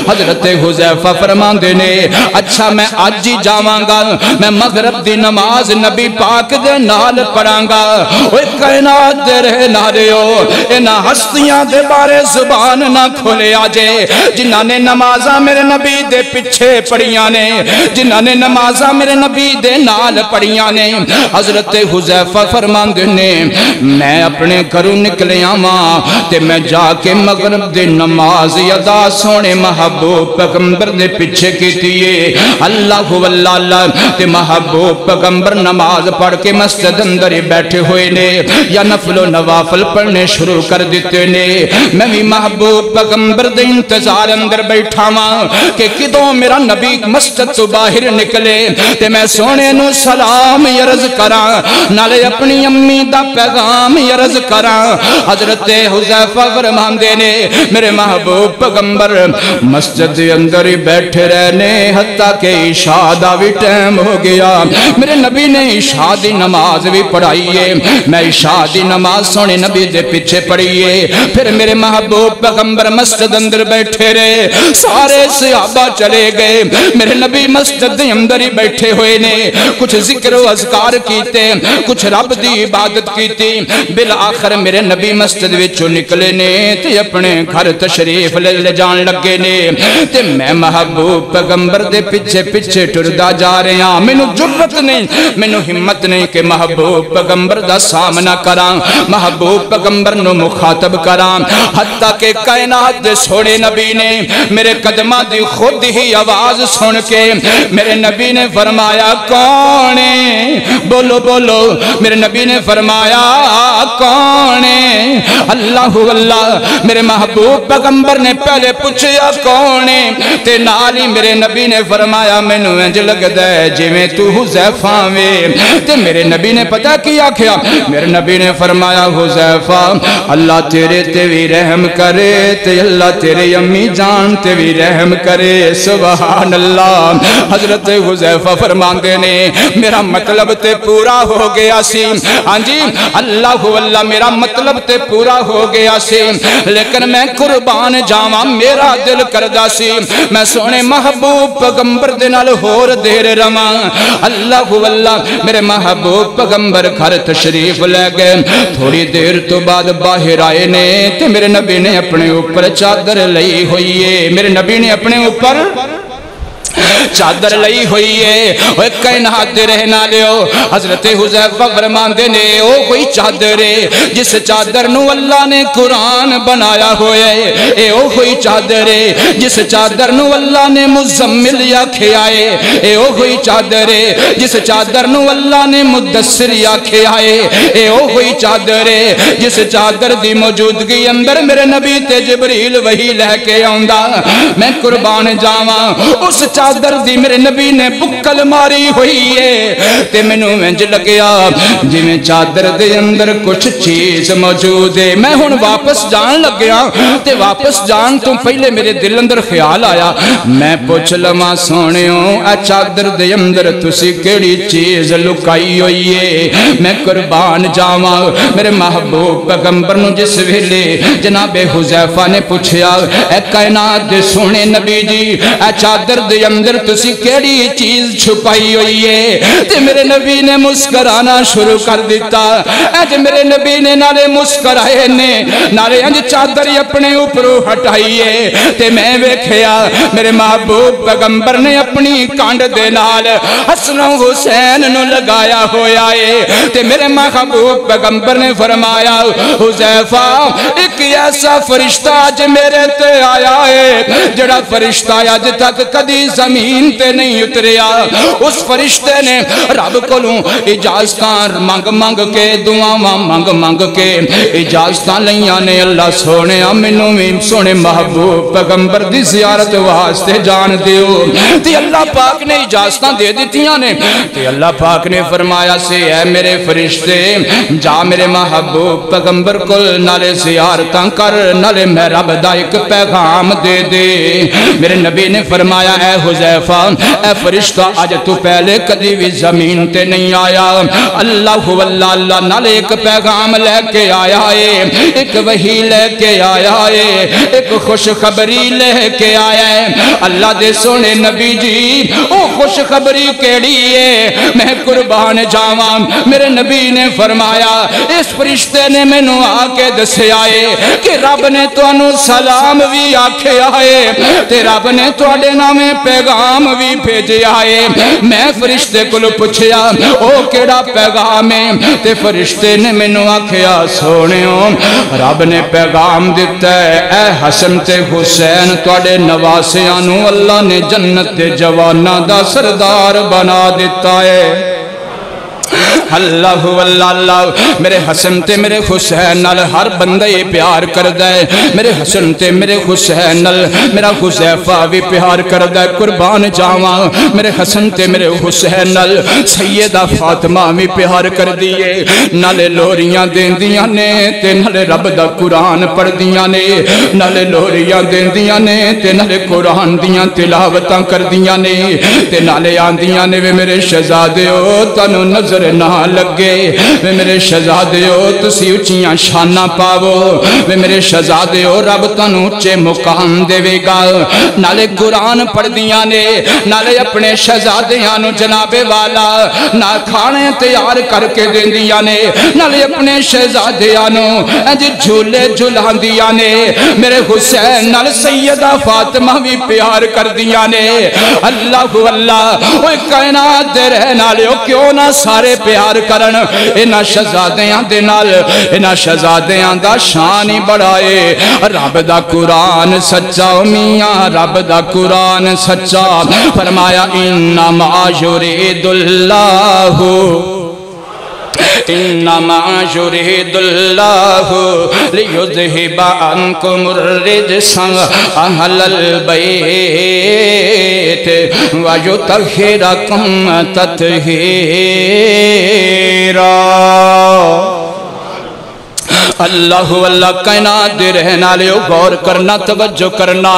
حضرت حذیفہ فرمان دینے اچھا میں آج ہی جاواں گا میں مغرب دی نماز نبی پاک دے نال پڑھاں گا اوہ کائنات دے رہے ناریو انہا ہستیاں دے بارے زبان نہ کھولے آجے جنہاں نے نمازہ میرے نبی دے پچھے پڑھیاں نے جنہاں نے نمازہ میرے نبی دے نال پڑھیاں نے حضرت حذیفہ فرمان دینے میں اپنے گھروں نکلیاں ماں تے میں جا کے مغرب دے نماز ادا سونے محبوب پیغمبر دے پچھے کی تیئے اللہ اللہ تے محبوب پیغمبر نماز پڑھ کے مسجد اندر بیٹھے ہوئے نے یا نفل و نوافل پڑھنے شروع کر دیتے نے میں بھی محبوب پیغمبر دے انتظار اندر بیٹھا ماں کہ کدوں میرا نبی مسجد تو باہر نکلے تے میں سونے نو سلام یرز کراں نالے اپنی امی دا پیغام یرز کراں حضرت حذیفہ فرمان دینے میرے محبوب پیغمبر مسجد اندر ہی بیٹھے رہنے حتیٰ کہ عشاء دا بھی ٹائم ہو گیا میرے نبی نے عشاء دی نماز بھی پڑھائیے میں عشاء دی نماز سونے نبی دے پیچھے پڑھائیے پھر میرے محبوب پیغمبر مسجد اندر بیٹھے رہے سارے صحابہ چلے گئے میرے نبی مسجد اندر ہی بیٹھے ہوئے نے کچھ ذکر و اذکار کیتے کچھ رب دی عبادت کیتی بالآخر میرے نبی مسجد وچوں نکلے نے تے اپنے گھر تشریف لے جان لگے نے تے میں محبوب پیغمبر دے پیچھے پیچھے ٹردا جا رہے ہاں مینوں جرت نہیں مینوں ہمت نہیں کہ محبوب پیغمبر دا سامنا کراں محبوب پیغمبر نو مخاطب کراں حتیٰ کہ کائنات دے سونے نبی نے میرے قدمہ دی خود ہی آواز سن کے میرے نبی نے فرمایا کون ہے بولو بولو میرے نبی نے فرمایا کون ہے اللہ اللہ میرے محبوب پیغمبر نے پہلے پوچھیا کون ہے تے نالی میرے نبی نے فرمایا میں نو انج لگدا ہے جویں تو حذیفہ وے تے میرے نبی نے پتہ کیا کیا میرے نبی نے فرمایا حذیفہ اللہ تیرے تے بھی رحم کرے تے اللہ تیرے امی جان تے بھی رحم کرے سبحان اللہ حضرت حذیفہ فرمان دینے میرا مطلب تے پورا ہو گیا سی ہاں جی اللہ اللہ میرا مطلب تے پورا ہو گیا سی لیکن میں قربان جاواں میرا دل کردہ سی میں سونے محبوب پیغمبر دے نال ہور دیر رواں اللہ اللہ میرے محبوب پیغمبر گھر تشریف لے گئے تھوڑی دیر تو بعد باہر آئے نے تے میرے نبی نے اپنے اوپر چادر لئی ہوئی ہے میرے نبی نے اپنے اوپر چادر لئی ہوئی ہے وہ کائنات دے رہنا لیو حضرت حذیفہ فرماندے نے او کوئی چادر ہے جس چادر نو اللہ نے قرآن بنایا ہوئے اے او کوئی چادر ہے جس چادر نو اللہ نے مزمل یا کھیائے اے او کوئی چادر ہے جس چادر نو اللہ نے مدثر یا کھیائے اے او کوئی چادر ہے جس چادر دی موجودگی اندر میرے نبی تے جبریل وہی لے کے آندا میں قربان جاواں اس چادر دی میرے نبی نے بکل ماری ہوئی ہے تے میں انج لگیا جی میں چادر دے اندر کچھ چیز موجود ہے میں ہن واپس جان لگیا تے واپس جان تو پہلے میرے دل اندر خیال آیا میں پوچھ لواں سونیوں اے چادر دے اندر تسی کیڑی چیز لکائی ہوئی ہے میں قربان جاواں میرے محبوب پیغمبر نو جس ویلے جناب حذیفہ نے پوچھیا اے کائنات دے سونے نبی جی اے چادر دے اندر تسی کیڑی چیز چھپائی ہوئی ہے تے میرے نبی نے مسکرانا شروع کر دیتا اے میرے نبی نے نالے مسکرائے نے نالے انج چادر اپنے اوپروں ہٹائی ہے تے میں ویکھیا میرے محبوب پیغمبر نے اپنی کانڈ دے نال حسن و حسین نو لگایا ہویا ہے تے میرے محبوب پیغمبر نے فرمایا حذیفہ ایک ایسا فرشتہ آج میرے تے آیا ہے جڑا فرشتہ آج تک کدی زمین تے نہیں اتریا اس فرشتے نے رب کولوں اجازتاں مانگ مانگ کے دعاواں مانگ مانگ کے اجازتاں لیاں نے اللہ سونے مینوں وی سونے محبوب پیغمبر دی زیارت واسطے جان دیو تے اللہ پاک نے اجازتاں دے دتیاں نے تے اللہ پاک نے فرمایا سے اے میرے فرشتے جا میرے محبوب پیغمبر کول نالے زیارتاں کر نالے میں رب دا ایک پیغام دے دے میرے نبی نے فرمایا اے حذیفہ اے فرشتہ آج تو پہلے کدی بھی زمین تے نہیں آیا اللہ واللہ نالے ایک پیغام لے کے آیا ہے ایک وحی لے کے آیا ہے ایک خوشخبری لے کے آیا ہے اللہ دے سونے نبی جی او خوشخبری کیڑی ہے میں قربان جاواں میرے نبی نے فرمایا اس فرشتے نے مینوں آ کے دسیا ہے کہ رب نے تانوں سلام بھی آکھیا ہے تے رب نے تواڈے نامے پیغام بھی بھیجیا ہے میں فرشتے کو پوچھیا او کیڑا پیغام ہے تے فرشتے نے مینوں آکھیا سونیوں رب نے پیغام دیتا ہے اے حسن تے حسین تواڈے نواسیاں نو اللہ نے جنت تے جواناں دا سردار بنا دیتا ہے اللہ واللہ میرے حسن تے میرے حسین نال ہر بندہ یہ پیار کردہ ہے میرے حسن تے میرے حسین نال میرا حذیفہ بھی پیار کردہ ہے قربان جاواں میرے حسن تے میرے حسین نال سیدہ فاطمہ بھی پیار کر دیئے نالے لوریاں دین دیاں نے تے نالے رب دا قرآن پڑھ دیاں نے نالے لوریاں دین دیاں نے تے نالے قرآن دیاں تلاوتاں کر دیاں نے تے نالے آن دیاں نے وے میرے شہزادے ہو تنو نظر نہ لگے وے میرے شہزادے ہو تسی اچھیاں شانہ پاو وے میرے شہزادے ہو رب تنو اچھے مقام دے وے گا نالے قرآن پڑھ دیاں نے نالے اپنے شہزادیاں نو جناب والا نہ کھانے تیار کر کے دین دیاں نے نالے اپنے شہزادیاں نو انج جھولے جھلان دیاں نے میرے حسین نال سیدہ فاطمہ بھی پیار کر دیاں نے اللہ اللہ اوہ کائنات دے رہنا لے کیوں نہ سارے پیار کرن انہاں شہزادیاں دے نال انہاں شہزادیاں دا شان ہی بڑھائے رب دا قرآن سچا میاں رب دا قرآن سچا فرمایا انما یرید اللہ انما یرید اللہ لیذہب عنکم الرجس اہل البیت ویطہرکم تطہیرا اللہ اللہ کائنات دے رہنا لے غور کرنا توجہ کرنا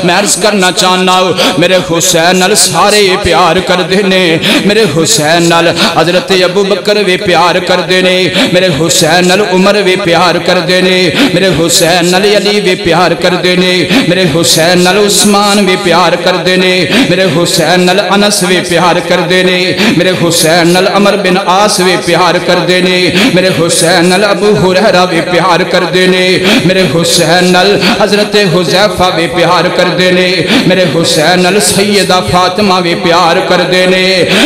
میں عرض کرنا چاہنا میرے حسین نال سارے پیار کر دینے میرے حسین نال حضرت ابو بکر بھی پیار کر دینے میرے حسین نال عمر بھی پیار کر دینے میرے حسین نال علی بھی پیار کر دینے میرے حسین نال عثمان بھی پیار کر دینے میرے حسین نال انس بھی پیار کر دینے میرے حسین نال عمر بن عاص بھی پیار کر دینے میرے حسین نال ابو ہریرہ بھی پیار کر دینے میرے حسین نل حضرت حذیفہ بھی پیار کر دینے میرے حسین نل سیدہ فاطمہ بھی پیار کر دینے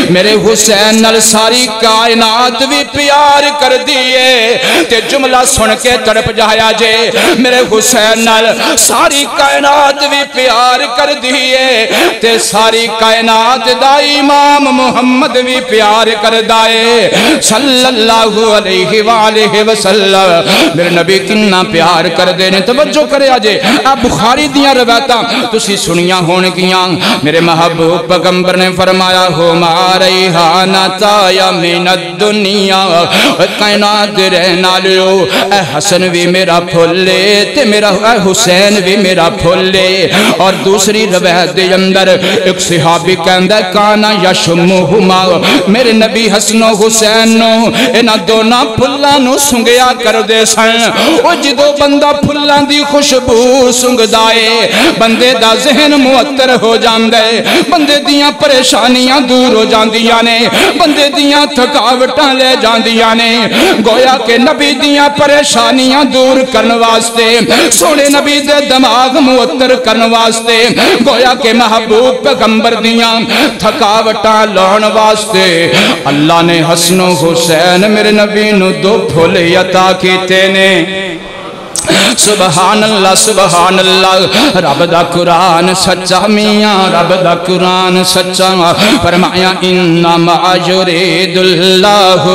میرے حسین نل ساری کائنات بھی پیار کر دیئے تے جملہ سن کے تڑپ جایا جے میرے حسین نل ساری کائنات بھی پیار کر دیئے تے ساری کائنات دا امام محمد بھی پیار کر دائے صلی اللہ علیہ وآلہ وسلم میرے نبی کننا پیار کر دینے توجہ کرے آجے آپ بخاری دیاں روایتاں تسی سنیاں ہونے کیاں میرے محبوب پیغمبر نے فرمایا ہو ماریحانہ تایا من الدنیا کائنات رہنا لیو اے حسن بھی میرا پھول لے تے میرا اے حسین بھی میرا پھول لے اور دوسری روایت دے اندر ایک صحابی کہندہ کانا یشمہما میرے نبی حسن و حسین نو انہ دونا پھلاں نو سنگیا کر دے سن وہ جدو بندہ پھلاں دی خوشبو سنگ دائے بندے دا ذہن معطر ہو جاندے بندے دیاں پریشانیاں دور ہو جاندیاں نے بندے دیاں تھکاوٹاں لے جاندیاں نے گویا کہ نبی دیاں پریشانیاں دور کرن واسطے سونے نبی دے دماغ معطر کرن واسطے گویا کہ محبوب پیغمبر دیاں تھکاوٹاں لون واسطے اللہ نے حسن و حسین میرے نبی نو دو پھول عطا کیتے نے سبحان اللہ رب دا قرآن سچا میاں رب دا قرآن سچا فرمایا انما یرید اللہ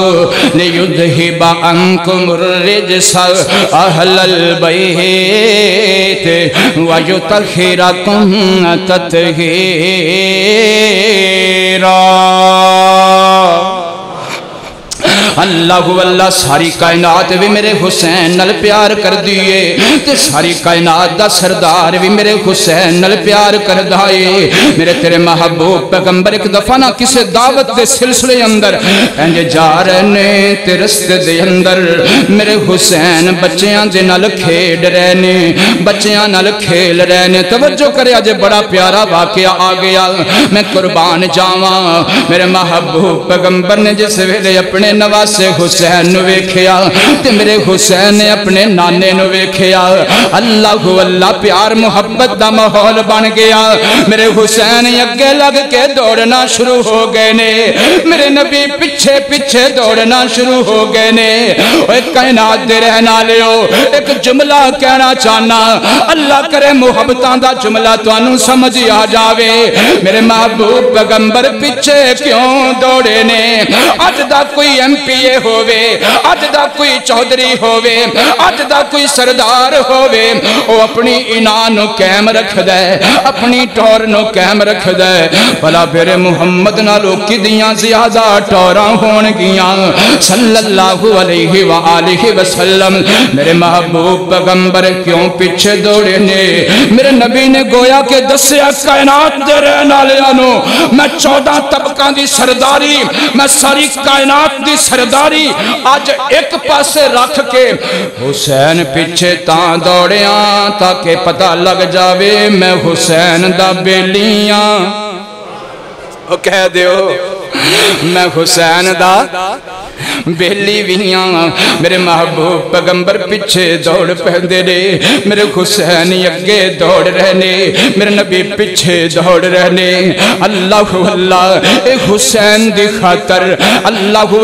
لیذہب عنکم الرجس اہل البیت ویطہرکم تطہیرا اللہ ساری کائنات بھی میرے حسین نل پیار کر دیئے تے ساری کائنات دا سردار بھی میرے حسین نل پیار کر دائے میرے تیرے محبوب پیغمبر ایک دفعہ نہ کسے دعوت دے سلسلے اندر انجے جا رہنے تے رستے دے اندر میرے حسین بچیاں دے نل کھیڑ رہنے بچیاں نل کھیل رہنے توجہ کرے آجے بڑا پیارا واقعہ آگیا میں قربان جاواں میرے محبوب پیغمبر نے جس ویلے اپنے نواز سے حسین نو ویکھیا تے میرے حسین نے اپنے نانے نو ویکھیا اللہ پیار محبت دا ماحول بن گیا میرے حسین اگے لگ کے دوڑنا شروع ہو گئے نے میرے نبی پیچھے پیچھے دوڑنا شروع ہو گئے نے ایک کائنات دے رہنا لیو ایک جملہ کہنا چاہنا اللہ کرے محبتاں دا جملہ تو انو سمجھ آ جاوے میرے محبوب پیغمبر پیچھے کیوں دوڑے نے آج دا کوئی ایم پی اے ہووے آج دا کوئی چودھری ہووے آج دا کوئی سردار ہووے وہ اپنی انانو قائم رکھ دے اپنی ٹورنو قائم رکھ دے بھلا پھر محمد نالو کی دیاں زیادہ ٹوراں ہون گیاں صلی اللہ علیہ وآلہ وسلم میرے محبوب پیغمبر کیوں پیچھے دوڑے نے میرے نبی نے گویا کہ دسیا کائنات دے رہنا لیانو میں 14 طبقہ دی سرداری میں ساری کائنات دی سرداری آج ایک پاسے رکھ کے حسین پیچھے تاں دوڑیاں تاکہ پتہ لگ جاوے میں حسین دا بیلیاں وہ کہہ دیو میں حسین دا بیلی ویاں میرے محبوب پیغمبر پیچھے دوڑ پہندے نے میرے حسین اگے دوڑ رہنے میرے نبی پیچھے دوڑ رہنے اللہ اے حسین دی خاطر اللہ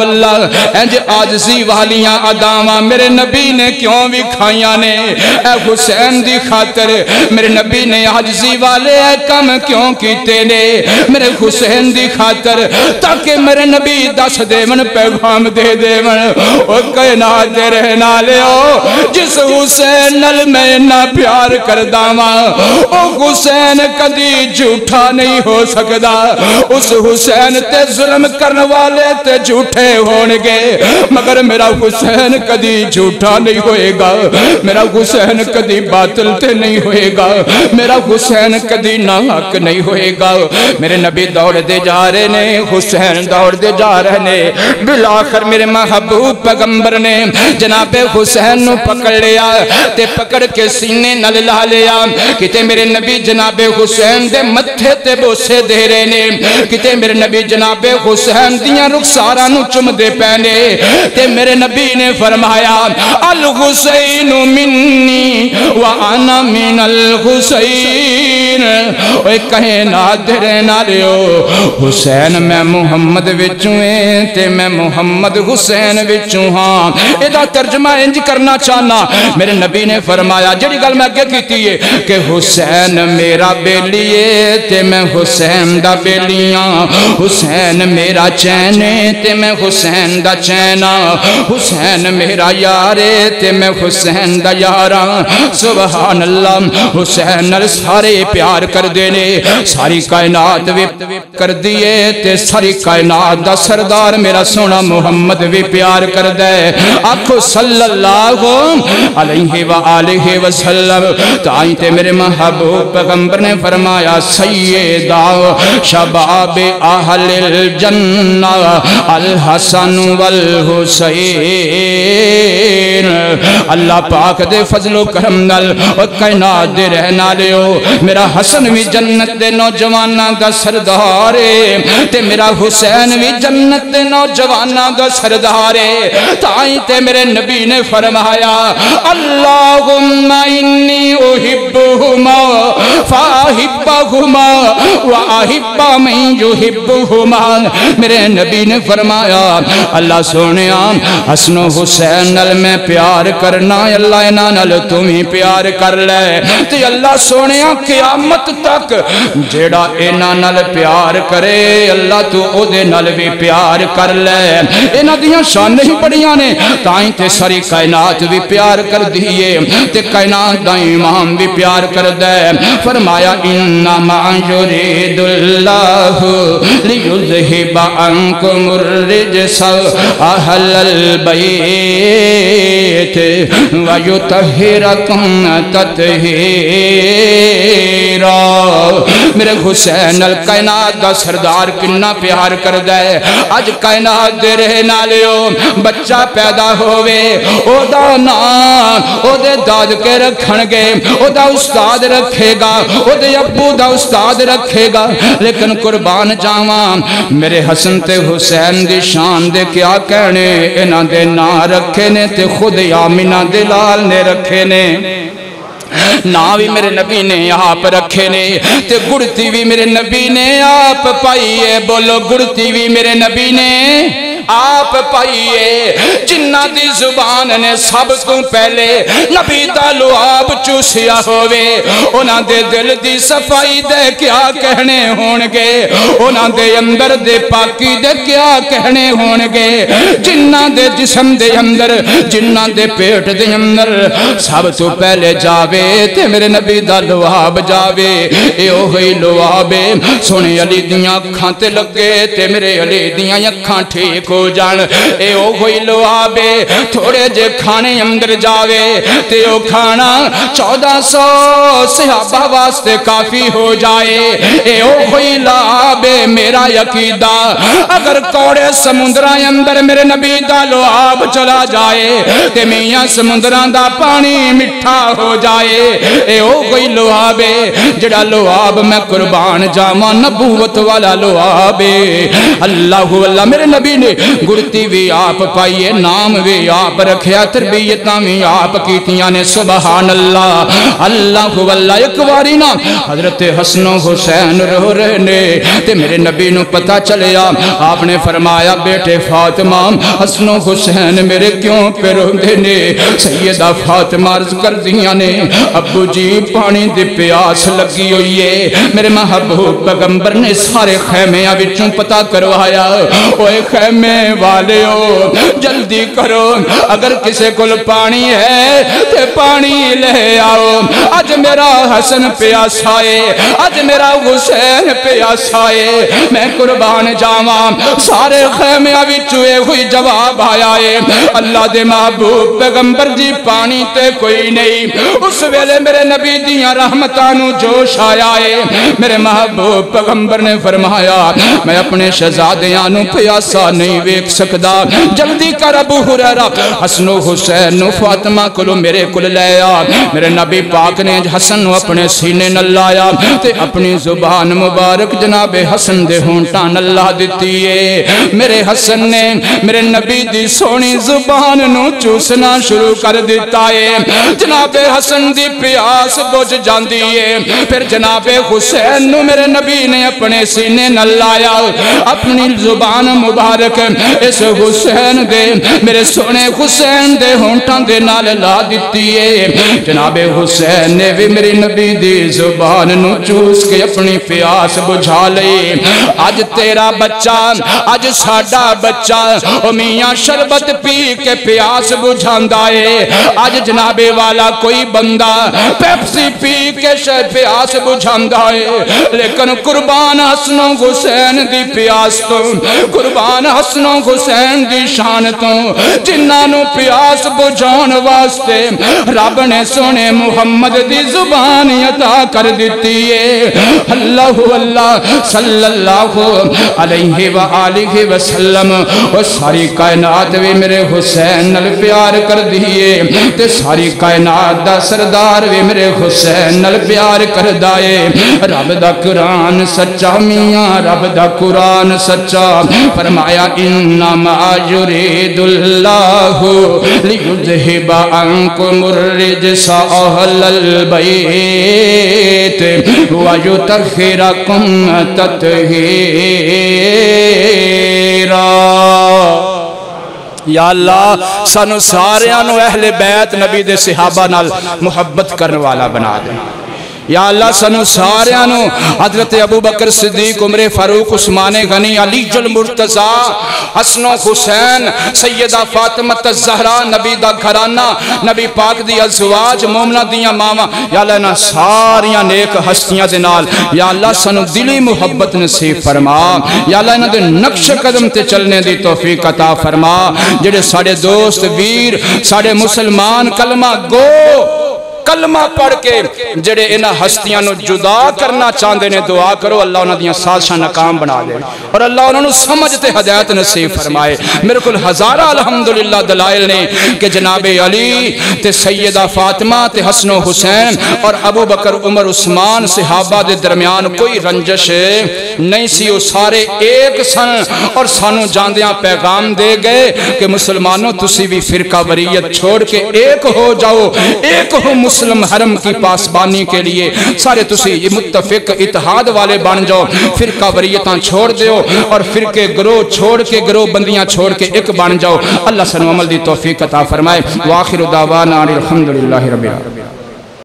انج عاجزی والیاں اداواں میرے نبی نے کیوں بھی کھائیاں نے اے حسین دی خاطر میرے نبی نے عاجزی والے کم کیوں کیتے نے میرے حسین دی خاطر تاکہ میرے نبی دس دے من پیغام دے من او کائنات دے رہنا لیو جس حسین نل میں نہ پیار کر داما او حسین کدی جھوٹا نہیں ہو سکدا اس حسین تے ظلم کرنے والے تے جھوٹے ہونگے مگر میرا حسین کدی جھوٹا نہیں ہوئے گا میرا حسین کدی باطل تے نہیں ہوئے گا میرا حسین کدی ناحق نہیں ہوئے گا میرے نبی دوڑ دے جا رہے نے حسین دوڑ دے جا رہے نے بلاخر کر میرے محبوب پیغمبر نے جناب حسین نو پکڑ لیا تے پکڑ کے سینے نل لا لیا کتے میرے نبی جناب حسین دے متھے تے بوسے دے رہے نے کتے میرے نبی جناب حسین دیاں رخساراں نو چم دے پینے تے میرے نبی نے فرمایا الحسین منی وانا من الحسین اوے کہیں نادر نہ لیو حسین میں محمد وچوں تے میں محمد حسین وچوں ہاں ادا ترجمہ انج کرنا چاہنا میرے نبی نے فرمایا جڑی گل میں اگے کیتی ہے کہ حسین میرا بیلی ہے تے میں حسین دا بیلیاں حسین میرا چین ہے تے میں حسین دا چینا حسین میرا یار ہے تے میں حسین دا یاراں سبحان اللہ حسین نال سارے پیار کر دینے ساری کائنات بھی کر دیے تے ساری کائنات دا سردار میرا سونا محمد بھی پیار کر دے آنکھو صلی اللہ علیہ وآلہ وسلم تائیں تے میرے محبوب پیغمبر نے فرمایا سیدہ شباب اہل الجنہ الحسن والحسین اللہ پاک دے فضل و کرم نال اور کائنات دے رہنا لیو میرا حسن بھی جنت دے نوجواناں دا سردار تے میرا حسین بھی جنت دے نوجواناں دا سردار تائیں تے میرے نبی نے فرمایا اللہم انی احبہما فاحبہما واحب من یحبہما میرے نبی نے فرمایا اللہ سونیا حسن و حسین نال میں پیار کرنا اللہ انہاں نال تمہیں پیار کر لے تے اللہ سونیا قیامت تک جیڑا انہاں نال پیار کرے اللہ تو او دے نال بھی پیار کر لے انہاں دیاں شان نہیں پڑیاں نے تائیں تے ساری کائنات بھی پیار کر دیئے تے کائنات دا امام بھی پیار کر دے فرمایا انما یرید اللہ لیذہب عنکم الرجس اہل البیت ویطہرکم تطہیرا میرے حسین الکائنات دا سردار کنا پیار کر دے آج کائنات دے رہنا لیو بچہ پیدا ہوئے او دا نام او دے داد کے رکھن گے او دا استاد رکھے گا او دے ابو دا استاد رکھے گا لیکن قربان جاواں میرے حسن تے حسین دی شان دے کیا کہنے انہاں دے نا رکھے نے تے خود آمینہ دلال نے رکھے نے نا بھی میرے نبی نے آپ رکھے نے تے گڑتی بھی میرے نبی نے آپ پائیے بولو گڑتی بھی میرے نبی نے آپ پائیے جنہ دی زبان نے سب کو پہلے نبی دا لعاب چوسیا ہوئے انہاں دے دل دی صفائی دے کیا کہنے ہونگے انہاں دے اندر دے پاکی دے کیا کہنے ہونگے جنہ دے جسم دے اندر جنہ دے پیٹ دے اندر سب تو پہلے جاوے تے میرے نبی دا لعاب جاوے اے اوہی لعابے سونے علی دیاں کھانتے لگے تے میرے علی دیاں یکھاں ٹھیک ہو جان اے او ہوئی لعابے تھوڑے جے کھانے اندر جاوے تے او کھانا 1400 صحابہ واسطے کافی ہو جائے اے او ہوئی لعابے میرا یقیدہ اگر کوڑے سمندران اندر میرے نبی دا لعاب چلا جائے تے میاں سمندران دا پانی مٹھا ہو جائے اے او ہوئی لعابے جڑا لعاب میں قربان جاواں نبوت والا لعابے اللہ میرے نبی نے گڑتی بھی آپ پائیے نام بھی آپ رکھیا تربیتاں بھی آپ کیتیاں نے سبحان اللہ اللہ واللہ ایک واری نا حضرت حسن و حسین رو رہنے تے میرے نبی نو پتا چلیا آپ نے فرمایا بیٹے فاطمہ حسن و حسین میرے کیوں پہ رو دینے سیدہ فاطمہ عرض کر دیا نے ابو جی پانی دے پیاس لگی ہوئی ہے میرے محبوب پیغمبر نے سارے خیمیاں بچوں پتا کروایا اوے خیمے والے ہو جلدی کرو اگر کسے کل پانی ہے تے پانی لے آؤ اج میرا حسن پیاسا ہے، اج میرا حسین پیاسا ہے، میں قربان جاواں۔ سارے خیمیاں وچوے ہوئی جواب آیا ہے، اللہ دے محبوب پیغمبر جی پانی تے کوئی نہیں۔ اس ویلے میرے نبی دیاں رحمتانو جوش آیا ہے، میرے محبوب پیغمبر نے فرمایا میں اپنے شہزادیاں پیاسا نہیں ویکھ سکدا، جلدی کر ابو ہریرہ حسن و حسین نو فاطمہ کولو میرے کول لے آ۔ میرے نبی پاک نے حسن نو اپنے سینے نال لایا تے اپنی زبان مبارک جناب حسن دے ہونٹاں نال لا دتی ہے۔ میرے حسن نے میرے نبی دی سونی زبان نو چوسنا شروع کر دیتا ہے، جناب حسن دی پیاس بجھ جاندی ہے۔ پھر جناب حسین نو میرے نبی نے اپنے سینے نال لایا، اپنی زبان مبارک اس حسین دے میرے سونے حسین دے ہونٹاں دے نال لا دیتی ہے۔ جناب حسین نے بھی میری نبی دی زبان نو چوس کے اپنی پیاس بجھا لئی۔ آج تیرا بچہ، آج ساڈا بچہ او میاں شربت پی کے پیاس بجھاندا ہے، آج جناب والا کوئی بندہ پیپسی پی کے پیاس بجھاندا ہے، لیکن قربان حسن و حسین دی پیاس تو، قربان حسن و حسین دی شان تو، جنہاں نو پیاس بجھان واسطے رب نے سونے محمد دی زبان عطا کر دیتی ہے۔ اللہ اللہ صلی اللہ علیہ وآلہ وسلم، اور ساری کائنات بھی میرے حسین نال پیار کر دیئے، تے ساری کائنات دا سردار بھی میرے حسین نال پیار کر دائے۔ رب دا قرآن سچا میاں، رب دا قرآن سچا، فرمایا انما یرید اللہ لیذہب عنکم الرجس اہل البیت ویطہرکم تطہیرا۔ یا اللہ سانو ساریاں نو اہل بیت نبی دے صحابہ نال محبت کرنے والا بنا دے۔ یا اللہ سانو ساریاں نو حضرت ابو بکر صدیق، عمر فاروق، عثمان غنی، علی المرتضیٰ، حسن و حسین، سیدہ فاطمہ الزہرا، نبی دا گھرانہ، نبی پاک دی ازواج، مومنہ دیاں ماما، یا اللہ نا ساریاں نیک ہستیاں دے نال یا اللہ سانو دلی محبت نصیب فرما۔ یا اللہ نا دے نقش قدم تے چلنے دی توفیق عطا فرما۔ جڑے ساڑے دوست ویر، ساڑے مسلمان کلمہ گو کلمہ پڑھ کے جڑے انہا ہستیاں نو جدا کرنا چاندے نے، دعا کرو اللہ انہا دیاں سازشاں ناکام بنا دے، اور اللہ انہوں نے سمجھتے ہدایت نصیب فرمائے۔ میرے کل ہزارہ الحمدللہ دلائل نے کہ جناب علی تے سیدہ فاطمہ تے حسن و حسین اور ابو بکر عمر عثمان صحابہ دے درمیان کوئی رنجش نہیں سی، وہ سارے ایک سن، اور سانو جاندیاں پیغام دے گئے کہ مسلمانوں تسی بھی فرقہ وریت چھوڑ کے ایک ہو جاؤ، ایک ہو مسلم حرم کی پاسبانی کے لیے، سارے تسی یہ متفق اتحاد والے بن جاؤ، فرقہ وریتاں چھوڑ دیو، اور فرقے گروہ چھوڑ کے گروہ بندیاں چھوڑ کے ایک بن جاؤ۔ اللہ سنو عمل دی توفیق عطا فرمائے۔ وآخر دعوانا الحمدللہ رب العالمین۔